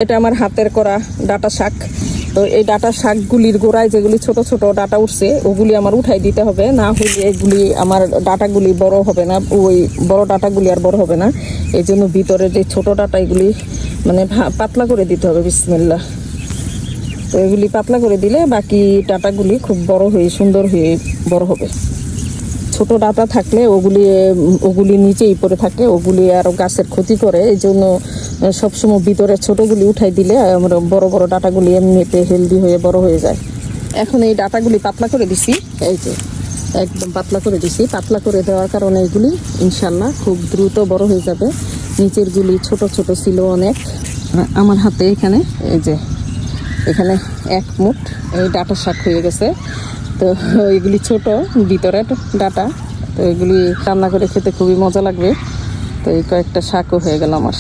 এটা আমার হাতের করা ডাটা শাক। তো এই ডাটা শাকগুলির গোড়ায় যেগুলি ছোট ছোট ডাটা উঠছে ওগুলি আমার উঠাই দিতে হবে, না হলে এগুলি আমার ডাটাগুলি বড় হবে না, ওই বড় ডাটাগুলি আর বড় হবে না। এই জন্য ভিতরে যে ছোট ডাটা এগুলি মানে পাতলা করে দিতে হবে। বিসমিল্লাহ। তো এগুলি পাতলা করে দিলে বাকি ডাটাগুলি খুব বড় হয়ে সুন্দর হয়ে বড় হবে। ছোট ডাটা থাকলে ওগুলি নিচেই পড়ে থাকে, ওগুলি আরও গাছের ক্ষতি করে। এই জন্য সবসময় ভিতরে ছোটোগুলি উঠাই দিলে আমরা বড় বড় ডাটাগুলি এমনিতে হেলদি হয়ে বড় হয়ে যায়। এখন এই ডাটাগুলি পাতলা করে দিছি, এই যে একদম পাতলা করে দিছি। পাতলা করে দেওয়ার কারণে এগুলি ইনশাল্লাহ খুব দ্রুত বড় হয়ে যাবে। নিচেরগুলি ছোট ছোট ছিল অনেক। আমার হাতে এখানে এই যে এখানে এক মুঠ এই ডাটা শাক হয়ে গেছে। তো এগুলি ছোট ভিতরে ডাটা, তো এগুলি রান্না করে খেতে খুবই মজা লাগবে। তো এই কয়েকটা শাকও হয়ে গেল আমার।